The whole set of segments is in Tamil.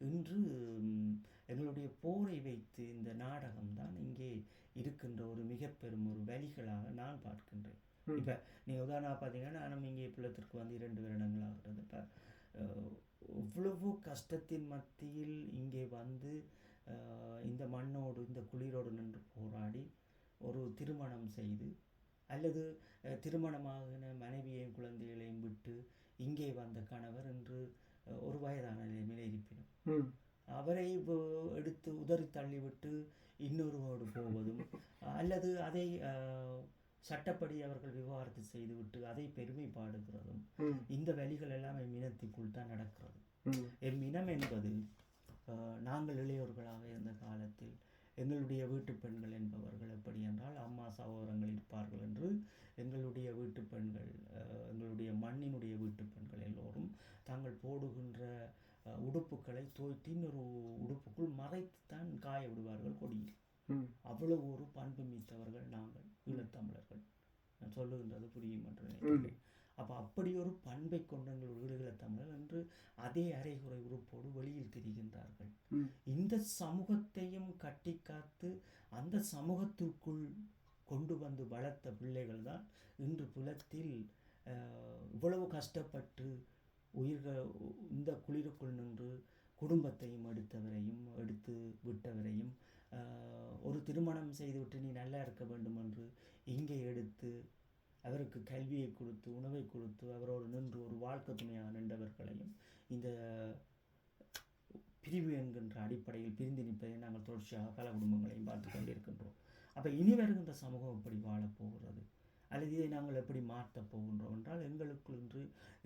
இன்று எங்களுடைய போரை வைத்து இந்த நாடகம்தான் இங்கே இருக்கின்ற ஒரு மிக பெரும் ஒரு வழிகளாக நான் பார்க்கின்றேன். இப்போ நீங்கள் உதாரணமாக பார்த்தீங்கன்னா, நானும் இங்கே புலத்திற்கு வந்து 2 வருடங்கள் ஆகிறது. இப்போ இவ்வளவு கஷ்டத்தின் மத்தியில் இங்கே வந்து இந்த மண்ணோடு இந்த குளிரோடு நின்று போராடி ஒரு திருமணம் செய்து அல்லது திருமணமாகின மனைவியையும் குழந்தைகளையும் விட்டு இங்கே வந்த கணவர் இன்று ஒரு வயதான நிலைமையில் இருப்பினும் அவரை எடுத்து உதறி தள்ளிவிட்டு இன்னொருவோடு போவதும் அல்லது அதை சட்டப்படி அவர்கள் விவாகரத்து செய்துவிட்டு அதை பெருமைப்பாடுகிறதும் இந்த வழிகள் எல்லாம் என் இனத்திற்குள் தான் நடக்கிறது. என் இனம் என்பது நாங்கள் இளையோர்களாக இருந்த காலத்தில் எங்களுடைய வீட்டு பெண்கள் என்பவர்கள் எப்படி என்றால் அம்மா சகோதரங்கள் இருப்பார்கள் என்று எங்களுடைய வீட்டு பெண்கள் எங்களுடைய மண்ணினுடைய வீட்டு பெண்கள் எல்லோரும் தாங்கள் போடுகின்ற உடுப்புகளை தோய்த்து இன்னொரு உடுப்புக்குள் மறைத்துத்தான் காய விடுவார்கள் கொடியில். அவ்வளவு ஒரு பண்பு மித்தவர்கள் நாங்கள் ஈழத்தமிழர்கள். நான் சொல்லுகின்றது புரியும் என்று நினைக்கிறேன். அப்போ அப்படி ஒரு பண்பை கொண்ட எங்களுடைய ஈழத்தமிழர் என்று அதே அரைகுறை உறுப்போடு வெளியில் தெரிகின்றார்கள். இந்த சமூகத்தையும் கட்டி காத்து அந்த சமூகத்திற்குள் கொண்டு வந்து வளர்த்த பிள்ளைகள் தான் இன்று புலத்தில் இவ்வளவு கஷ்டப்பட்டு உயிர்கள் இந்த குளிருக்குள் நின்று குடும்பத்தையும் எடுத்து விட்டவரையும் ஒரு திருமணம் செய்துவிட்டு நீ நல்லா இருக்க வேண்டும் என்று இங்கே எடுத்து அவருக்கு கல்வியை கொடுத்து உணவை கொடுத்து அவரோடு நின்று ஒரு வாழ்க்கை துணையாக நின்றவர்களையும் இந்த பிரிவு என்கின்ற அடிப்படையில் பிரிந்து நிற்பதை நாங்கள் தொடர்ச்சியாக பல குடும்பங்களையும் பார்த்து கொண்டிருக்கின்றோம். அப்போ இனி வருகின்ற சமூகம் எப்படி வாழப்போகிறது அல்லது இதை நாங்கள் எப்படி மாற்றப் போகின்றோம் என்றால் எங்களுக்குள் இன்று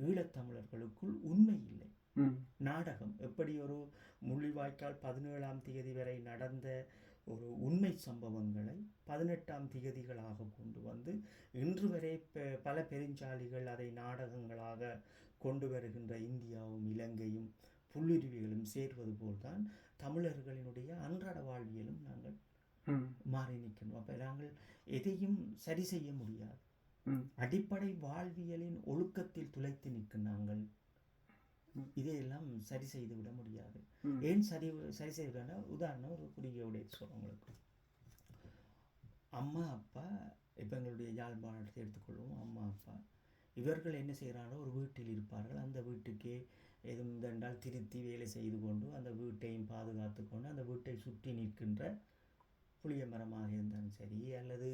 ஈழத்தமிழர்களுக்குள் உண்மை இல்லை. நாடகம் எப்படி ஒரு முள்ளிவாய்க்கால் 17ஆம் தேதி வரை நடந்த ஒரு உண்மை சம்பவங்களை 18ஆம் தேதிகளாக கொண்டு வந்து இன்று வரை பல பெருஞ்சாலிகள் அதை நாடகங்களாக கொண்டு வருகின்ற இந்தியாவும் இலங்கையும் புல்லுருவிகளும் சேர்வது போல்தான் தமிழர்களினுடைய அன்றாட வாழ்வியலும் நாங்கள் மாறி நிற்கணும். அப்போ நாங்கள் எதையும் சரி செய்ய முடியாது. அடிப்படை வாழ்வியலின் ஒழுக்கத்தில் துளைத்து நிற்கும் நாங்கள் இதையெல்லாம் சரி செய்து விட முடியாது. ஏன் சரி செய்ய உதாரணம் ஒரு குறுகிய சொல்றவங்களுக்கு அம்மா அப்பா இப்போ எங்களுடைய யாழ்ப்பாணத்தை எடுத்துக்கொள்வோம். அம்மா அப்பா இவர்கள் என்ன செய்கிறாரோ ஒரு வீட்டில் இருப்பார்கள். அந்த வீட்டுக்கே எதுந்தால் திருத்தி வேலை செய்து கொண்டு அந்த வீட்டையும் பாதுகாத்து கொண்டு அந்த வீட்டை சுற்றி நிற்கின்ற புளிய மரமாக இருந்தாலும் சரி அல்லது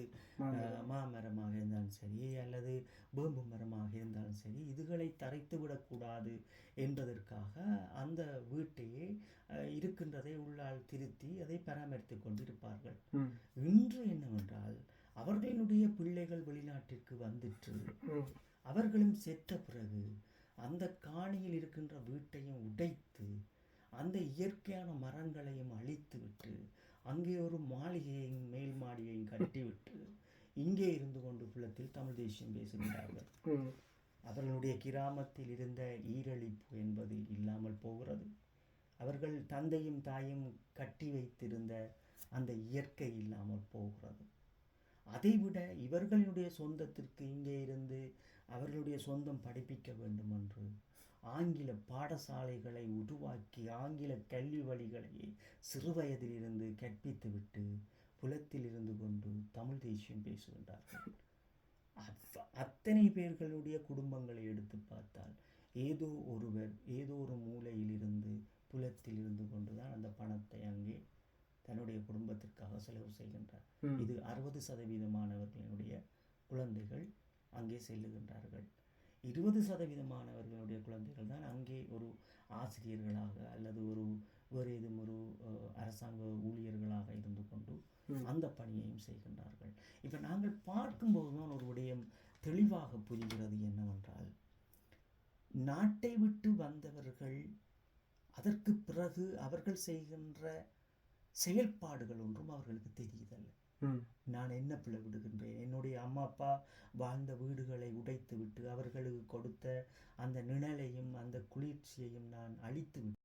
மாமரமாக இருந்தாலும் சரி அல்லது வேம்பு மரமாக இருந்தாலும் சரி இதுகளை தரைத்து விடக்கூடாது என்பதற்காக அந்த வீட்டையே இருக்கின்றதை உள்ளால் திருத்தி அதை பராமரித்து கொண்டிருப்பார்கள். இன்று என்னவென்றால் அவர்களினுடைய பிள்ளைகள் வெளிநாட்டிற்கு வந்துட்டு அவர்களும் செத்த பிறகு அந்த காணியில் இருக்கின்ற வீட்டையும் உடைத்து அந்த இயற்கையான மரங்களையும் அழித்து விட்டு அங்கே ஒரு மாளிகையையும் மேல் மாடியையும் கட்டிவிட்டு இங்கே இருந்து கொண்டு புலத்தில் தமிழ் தேசியம் பேசுகிறார்கள். அவர்களுடைய கிராமத்தில் இருந்த ஈரழிப்பு என்பது இல்லாமல் போகிறது. அவர்கள் தந்தையும் தாயும் கட்டி வைத்திருந்த அந்த இயற்கை இல்லாமல் போகிறது. அதைவிட இவர்களுடைய சொந்தத்திற்கு இங்கே இருந்து அவர்களுடைய சொந்தம் படிப்பிக்க வேண்டும் என்று ஆங்கில பாடசாலைகளை உருவாக்கி ஆங்கில கல்வி வழிகளையே சிறுவயதிலிருந்து கற்பித்துவிட்டு புலத்தில் இருந்து கொண்டு தமிழ் தேசியம் பேசுகின்றார்கள். அத்தனை பேர்களுடைய குடும்பங்களை எடுத்து பார்த்தால் ஏதோ ஒருவர் ஏதோ ஒரு மூலையில் இருந்து புலத்தில் இருந்து கொண்டுதான் அந்த பணத்தை அங்கே தன்னுடைய குடும்பத்திற்காக செலவு செய்கின்றார். இது 60% குழந்தைகள் அங்கே செல்லுகின்றார்கள். 20% குழந்தைகள் தான் அங்கே ஒரு ஆசிரியர்களாக அல்லது வேறு ஏதும் ஒரு அரசாங்க ஊழியர்களாக இருந்து கொண்டு அந்த பணியையும் செய்கின்றார்கள். இப்போ நாங்கள் பார்க்கும்போது தான் ஒரு விடயம் தெளிவாக புரிகிறது என்னவென்றால் நாட்டை விட்டு வந்தவர்கள் அதற்கு பிறகு அவர்கள் செய்கின்ற செயல்பாடுகள் ஒன்றும் அவர்களுக்கு தெரியுதல்ல. நான் என்ன பிள்ளை விடுகின்றேன், என்னுடைய அம்மா அப்பா வாழ்ந்த வீடுகளை உடைத்து விட்டு அவர்களுக்கு கொடுத்த அந்த நிழலையும் அந்த குளிர்ச்சியையும் நான் அழித்து விட்டு